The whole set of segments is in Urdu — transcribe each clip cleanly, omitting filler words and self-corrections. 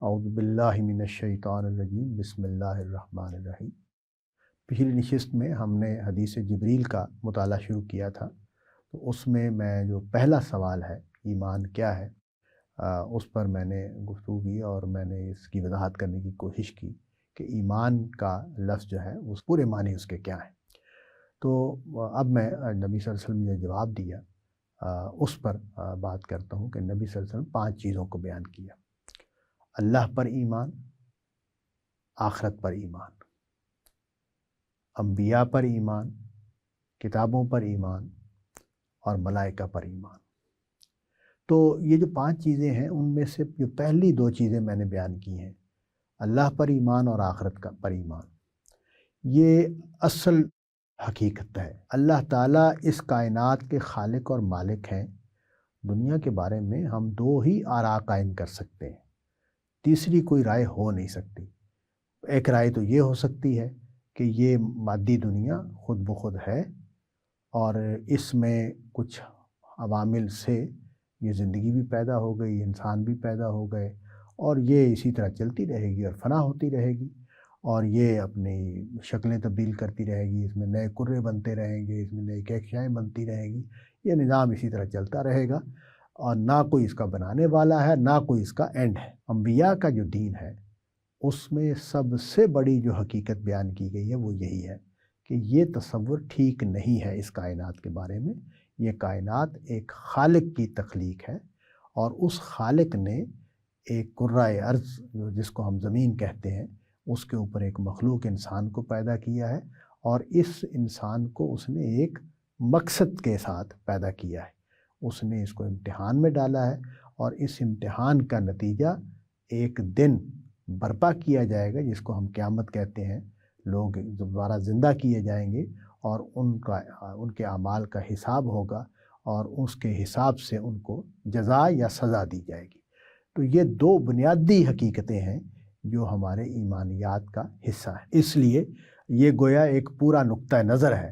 اعوذ باللہ من الشیطان الرجیم بسم اللہ الرحمن الرحیم۔ پچھلی نشست میں ہم نے حدیث جبریل کا مطالعہ شروع کیا تھا، تو اس میں جو پہلا سوال ہے ایمان کیا ہے، اس پر میں نے گفتگو کی اور میں نے اس کی وضاحت کرنے کی کوشش کی کہ ایمان کا لفظ جو ہے اس پورے معنی اس کے کیا ہیں۔ تو اب میں نبی صلی اللہ علیہ وسلم نے جواب دیا اس پر بات کرتا ہوں کہ نبی صلی اللہ علیہ وسلم 5 چیزوں کو بیان کیا: اللہ پر ایمان، آخرت پر ایمان، انبیاء پر ایمان، کتابوں پر ایمان اور ملائکہ پر ایمان۔ تو یہ جو 5 چیزیں ہیں ان میں سے جو پہلی 2 چیزیں میں نے بیان کی ہیں، اللہ پر ایمان اور آخرت پر ایمان، یہ اصل حقیقت ہے۔ اللہ تعالیٰ اس کائنات کے خالق اور مالک ہیں۔ دنیا کے بارے میں ہم 2 ہی آراء قائم کر سکتے ہیں، تیسری کوئی رائے ہو نہیں سکتی۔ ایک رائے تو یہ ہو سکتی ہے کہ یہ مادی دنیا خود بخود ہے اور اس میں کچھ عوامل سے یہ زندگی بھی پیدا ہو گئی، انسان بھی پیدا ہو گئے اور یہ اسی طرح چلتی رہے گی اور فنا ہوتی رہے گی اور یہ اپنی شکلیں تبدیل کرتی رہے گی، اس میں نئے کرے بنتے رہیں گے، اس میں نئی کیکشائیں بنتی رہیں گی، یہ نظام اسی طرح چلتا رہے گا اور نہ کوئی اس کا بنانے والا ہے، نہ کوئی اس کا اینڈ ہے۔ انبیاء کا جو دین ہے اس میں سب سے بڑی جو حقیقت بیان کی گئی ہے وہ یہی ہے کہ یہ تصور ٹھیک نہیں ہے اس کائنات کے بارے میں۔ یہ کائنات ایک خالق کی تخلیق ہے اور اس خالق نے ایک کرۂ ارض جس کو ہم زمین کہتے ہیں، اس کے اوپر ایک مخلوق انسان کو پیدا کیا ہے اور اس انسان کو اس نے ایک مقصد کے ساتھ پیدا کیا ہے۔ اس نے اس کو امتحان میں ڈالا ہے اور اس امتحان کا نتیجہ ایک دن برپا کیا جائے گا جس کو ہم قیامت کہتے ہیں۔ لوگ دوبارہ زندہ کیے جائیں گے اور ان کے اعمال کا حساب ہوگا اور اس کے حساب سے ان کو جزا یا سزا دی جائے گی۔ تو یہ 2 بنیادی حقیقتیں ہیں جو ہمارے ایمانیات کا حصہ ہیں۔ اس لیے یہ گویا ایک پورا نقطہ نظر ہے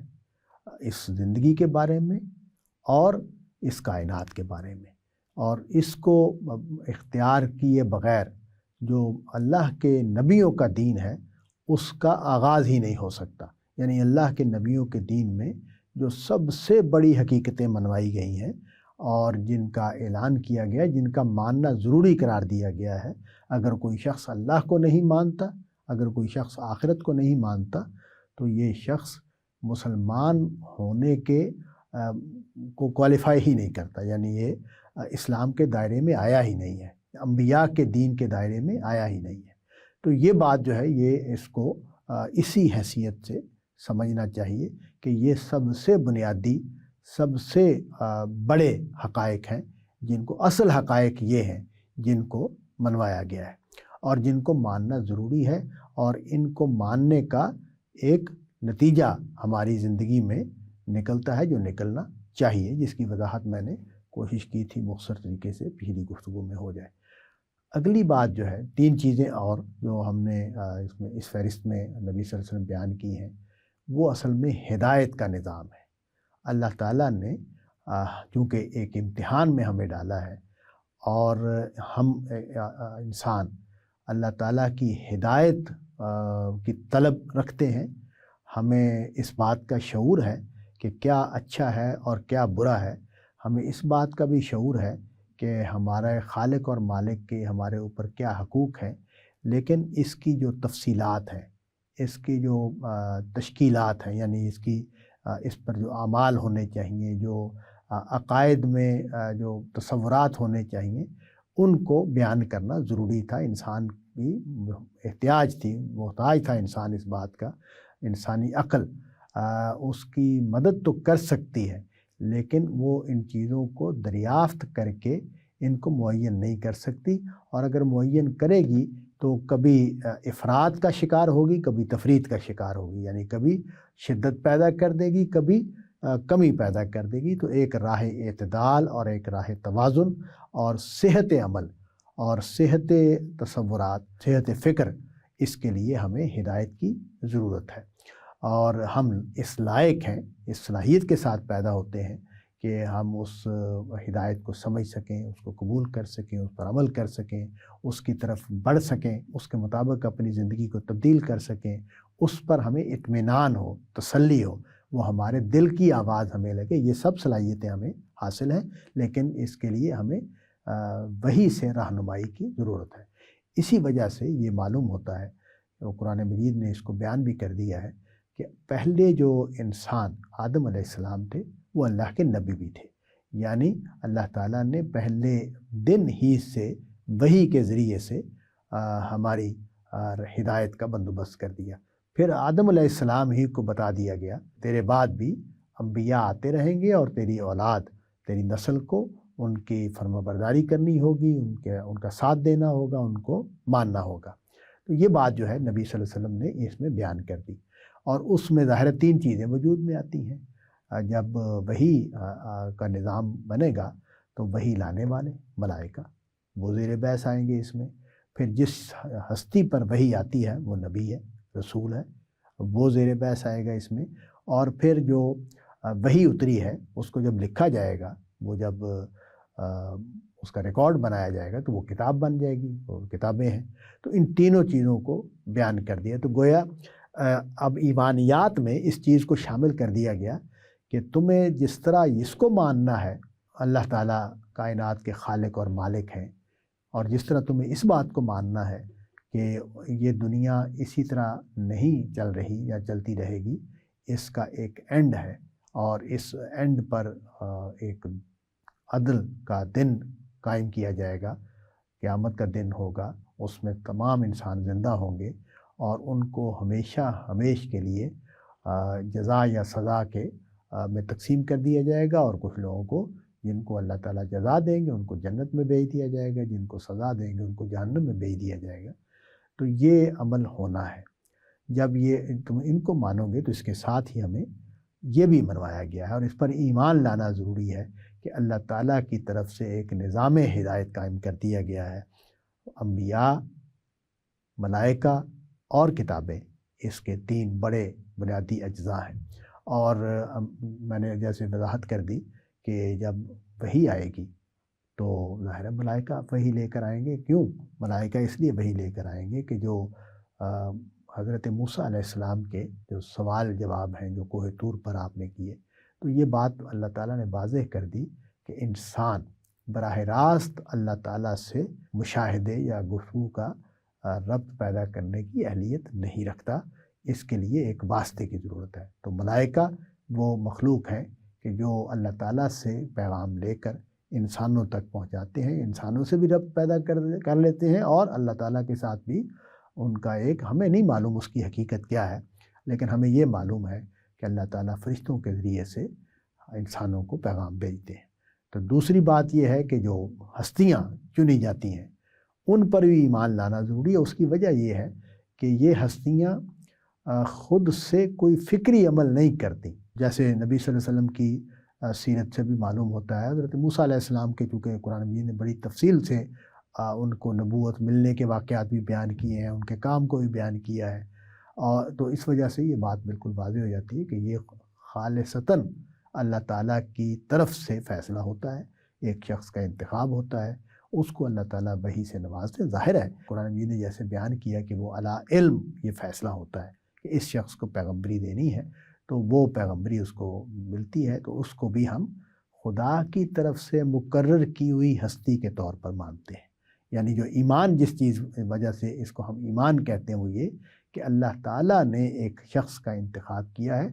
اس زندگی کے بارے میں اور اس کائنات کے بارے میں، اور اس کو اختیار کیے بغیر جو اللہ کے نبیوں کا دین ہے اس کا آغاز ہی نہیں ہو سکتا۔ یعنی اللہ کے نبیوں کے دین میں جو سب سے بڑی حقیقتیں منوائی گئی ہیں اور جن کا اعلان کیا گیا، جن کا ماننا ضروری قرار دیا گیا ہے، اگر کوئی شخص اللہ کو نہیں مانتا، اگر کوئی شخص آخرت کو نہیں مانتا تو یہ شخص مسلمان ہونے کے کو کوالیفائی ہی نہیں کرتا، یعنی یہ اسلام کے دائرے میں آیا ہی نہیں ہے، انبیاء کے دین کے دائرے میں آیا ہی نہیں ہے۔ تو یہ بات جو ہے یہ اس کو اسی حیثیت سے سمجھنا چاہیے کہ یہ سب سے بنیادی، سب سے بڑے حقائق ہیں، جن کو اصل حقائق یہ ہیں جن کو منوایا گیا ہے اور جن کو ماننا ضروری ہے، اور ان کو ماننے کا ایک نتیجہ ہماری زندگی میں نکلتا ہے جو نکلنا چاہیے، جس کی وضاحت میں نے کوشش کی تھی مختصر طریقے سے پچھلی گفتگو میں ہو جائے۔ اگلی بات جو ہے 3 چیزیں اور جو ہم نے اس فہرست میں نبی صلی اللہ علیہ وسلم بیان کی ہیں، وہ اصل میں ہدایت کا نظام ہے۔ اللہ تعالیٰ نے چونکہ ایک امتحان میں ہمیں ڈالا ہے اور ہم انسان اللہ تعالیٰ کی ہدایت کی طلب رکھتے ہیں، ہمیں اس بات کا شعور ہے کہ کیا اچھا ہے اور کیا برا ہے، ہمیں اس بات کا بھی شعور ہے کہ ہمارے خالق اور مالک کے ہمارے اوپر کیا حقوق ہیں، لیکن اس کی جو تفصیلات ہیں، اس کی جو تشکیلات ہیں، یعنی اس پر جو اعمال ہونے چاہیے، جو عقائد میں جو تصورات ہونے چاہیے، ان کو بیان کرنا ضروری تھا۔ انسان کی احتیاج تھی، محتاج تھا انسان اس بات کا۔ انسانی عقل اس کی مدد تو کر سکتی ہے لیکن وہ ان چیزوں کو دریافت کر کے ان کو معین نہیں کر سکتی، اور اگر معین کرے گی تو کبھی افراد کا شکار ہوگی، کبھی تفرید کا شکار ہوگی، یعنی کبھی شدت پیدا کر دے گی، کبھی کمی پیدا کر دے گی۔ تو ایک راہ اعتدال اور ایک راہ توازن اور صحت عمل اور صحت تصورات، صحت فکر، اس کے لیے ہمیں ہدایت کی ضرورت ہے، اور ہم اس لائق ہیں، اس صلاحیت کے ساتھ پیدا ہوتے ہیں کہ ہم اس ہدایت کو سمجھ سکیں، اس کو قبول کر سکیں، اس پر عمل کر سکیں، اس کی طرف بڑھ سکیں، اس کے مطابق اپنی زندگی کو تبدیل کر سکیں، اس پر ہمیں اطمینان ہو، تسلی ہو، وہ ہمارے دل کی آواز ہمیں لگے۔ یہ سب صلاحیتیں ہمیں حاصل ہیں، لیکن اس کے لیے ہمیں وحی سے رہنمائی کی ضرورت ہے۔ اسی وجہ سے یہ معلوم ہوتا ہے، وہ قرآن مجید نے اس کو بیان بھی کر دیا ہے کہ پہلے جو انسان آدم علیہ السلام تھے وہ اللہ کے نبی بھی تھے، یعنی اللہ تعالیٰ نے پہلے دن ہی سے وحی کے ذریعے سے ہماری ہدایت کا بندوبست کر دیا۔ پھر آدم علیہ السلام ہی کو بتا دیا گیا تیرے بعد بھی انبیاء آتے رہیں گے اور تیری اولاد، تیری نسل کو ان کی فرما برداری کرنی ہوگی، ان کا ساتھ دینا ہوگا، ان کو ماننا ہوگا۔ تو یہ بات جو ہے نبی صلی اللہ علیہ وسلم نے اس میں بیان کر دی، اور اس میں ظاہر 3 چیزیں وجود میں آتی ہیں۔ جب وحی کا نظام بنے گا تو وحی لانے والے ملائکہ وہ زیر بحث آئیں گے اس میں۔ پھر جس ہستی پر وحی آتی ہے وہ نبی ہے، رسول ہے، وہ زیر بحث آئے گا اس میں۔ اور پھر جو وحی اتری ہے اس کو جب لکھا جائے گا، وہ جب اس کا ریکارڈ بنایا جائے گا تو وہ کتاب بن جائے گی، وہ کتابیں ہیں۔ تو ان تینوں چیزوں کو بیان کر دیا۔ تو گویا اب ایمانیات میں اس چیز کو شامل کر دیا گیا کہ تمہیں جس طرح اس کو ماننا ہے اللہ تعالیٰ کائنات کے خالق اور مالک ہیں، اور جس طرح تمہیں اس بات کو ماننا ہے کہ یہ دنیا اسی طرح نہیں چل رہی یا چلتی رہے گی، اس کا ایک اینڈ ہے، اور اس اینڈ پر ایک عدل کا دن قائم کیا جائے گا، قیامت کا دن ہوگا، اس میں تمام انسان زندہ ہوں گے اور ان کو ہمیشہ ہمیش کے لیے جزا یا سزا کے میں تقسیم کر دیا جائے گا، اور کچھ لوگوں کو جن کو اللہ تعالیٰ جزا دیں گے ان کو جنت میں بھیج دیا جائے گا، جن کو سزا دیں گے ان کو جہنم میں بھیج دیا جائے گا۔ تو یہ عمل ہونا ہے۔ جب یہ تم ان کو مانو گے تو اس کے ساتھ ہی ہمیں یہ بھی منوایا گیا ہے، اور اس پر ایمان لانا ضروری ہے کہ اللہ تعالیٰ کی طرف سے ایک نظام ہدایت قائم کر دیا گیا ہے۔ انبیاء، ملائکہ اور کتابیں اس کے 3 بڑے بنیادی اجزاء ہیں۔ اور میں نے جیسے وضاحت کر دی کہ جب وحی آئے گی تو ظاہر ملائکہ وحی لے کر آئیں گے۔ کیوں ملائکہ؟ اس لیے وحی لے کر آئیں گے کہ جو حضرت موسیٰ علیہ السلام کے جو سوال جواب ہیں جو کوہ طور پر آپ نے کیے، تو یہ بات اللہ تعالیٰ نے واضح کر دی کہ انسان براہ راست اللہ تعالیٰ سے مشاہدے یا گفتگو کا ربط پیدا کرنے کی اہلیت نہیں رکھتا، اس کے لیے ایک واسطے کی ضرورت ہے۔ تو ملائکہ وہ مخلوق ہیں کہ جو اللہ تعالیٰ سے پیغام لے کر انسانوں تک پہنچاتے ہیں، انسانوں سے بھی ربط پیدا کر لیتے ہیں، اور اللہ تعالیٰ کے ساتھ بھی ان کا ایک، ہمیں نہیں معلوم اس کی حقیقت کیا ہے، لیکن ہمیں یہ معلوم ہے کہ اللہ تعالیٰ فرشتوں کے ذریعے سے انسانوں کو پیغام بھیجتے ہیں۔ تو دوسری بات یہ ہے کہ جو ہستیاں چنی جاتی ہیں ان پر بھی ایمان لانا ضروری ہے۔ اس کی وجہ یہ ہے کہ یہ ہستیاں خود سے کوئی فکری عمل نہیں کرتی، جیسے نبی صلی اللہ علیہ وسلم کی سیرت سے بھی معلوم ہوتا ہے۔ حضرت موسیٰ علیہ السلام کے چونکہ قرآن مجید نے بڑی تفصیل سے ان کو نبوت ملنے کے واقعات بھی بیان کیے ہیں، ان کے کام کو بھی بیان کیا ہے، اور تو اس وجہ سے یہ بات بالکل واضح ہو جاتی ہے کہ یہ خالصتاً اللہ تعالیٰ کی طرف سے فیصلہ ہوتا ہے، ایک شخص کا انتخاب ہوتا ہے، اس کو اللہ تعالیٰ وحی سے نوازتے۔ ظاہر ہے قرآن مجید نے جیسے بیان کیا کہ وہ علی علم یہ فیصلہ ہوتا ہے کہ اس شخص کو پیغمبری دینی ہے، تو وہ پیغمبری اس کو ملتی ہے، تو اس کو بھی ہم خدا کی طرف سے مقرر کی ہوئی ہستی کے طور پر مانتے ہیں۔ یعنی جو ایمان جس چیز وجہ سے اس کو ہم ایمان کہتے ہیں وہ یہ کہ اللہ تعالیٰ نے ایک شخص کا انتخاب کیا ہے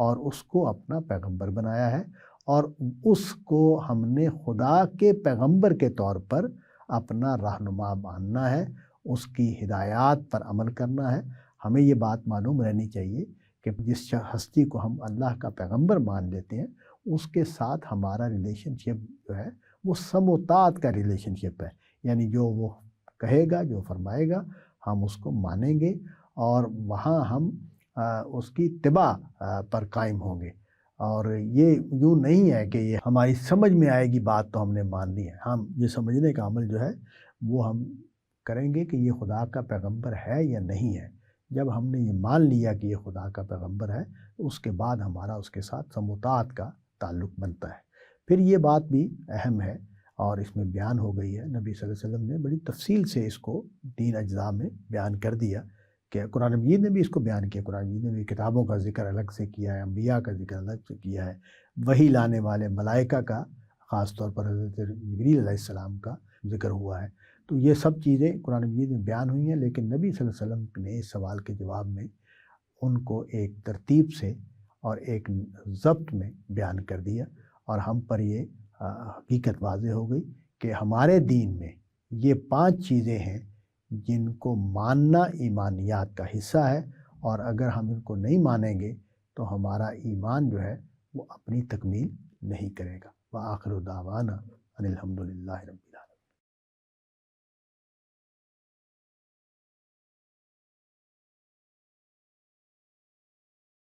اور اس کو اپنا پیغمبر بنایا ہے، اور اس کو ہم نے خدا کے پیغمبر کے طور پر اپنا رہنما ماننا ہے، اس کی ہدایات پر عمل کرنا ہے۔ ہمیں یہ بات معلوم رہنی چاہیے کہ جس ہستی کو ہم اللہ کا پیغمبر مان لیتے ہیں اس کے ساتھ ہمارا ریلیشن شپ جو ہے وہ سموتات کا ریلیشن شپ ہے، یعنی جو وہ کہے گا، جو فرمائے گا، ہم اس کو مانیں گے، اور وہاں ہم اس کی اتباع پر قائم ہوں گے۔ اور یہ یوں نہیں ہے کہ یہ ہماری سمجھ میں آئے گی بات تو ہم نے مان لی ہے، ہم یہ سمجھنے کا عمل جو ہے وہ ہم کریں گے کہ یہ خدا کا پیغمبر ہے یا نہیں ہے۔ جب ہم نے یہ مان لیا کہ یہ خدا کا پیغمبر ہے تو اس کے بعد ہمارا اس کے ساتھ سموتات کا تعلق بنتا ہے۔ پھر یہ بات بھی اہم ہے اور اس میں بیان ہو گئی ہے، نبی صلی اللہ علیہ وسلم نے بڑی تفصیل سے اس کو 3 اجزاء میں بیان کر دیا کہ قرآن مجید نے بھی اس کو بیان کیا، قرآن مجید نے بھی کتابوں کا ذکر الگ سے کیا ہے، انبیاء کا ذکر الگ سے کیا ہے، وحی لانے والے ملائکہ کا خاص طور پر حضرت جبریل علیہ السلام کا ذکر ہوا ہے۔ تو یہ سب چیزیں قرآن مجید میں بیان ہوئی ہیں، لیکن نبی صلی اللہ علیہ وسلم نے اس سوال کے جواب میں ان کو ایک ترتیب سے اور ایک ضبط میں بیان کر دیا، اور ہم پر یہ حقیقت واضح ہو گئی کہ ہمارے دین میں یہ 5 چیزیں ہیں جن کو ماننا ایمانیات کا حصہ ہے، اور اگر ہم ان کو نہیں مانیں گے تو ہمارا ایمان جو ہے وہ اپنی تکمیل نہیں کرے گا۔ وآخر دعوانا ان الحمد للہ رب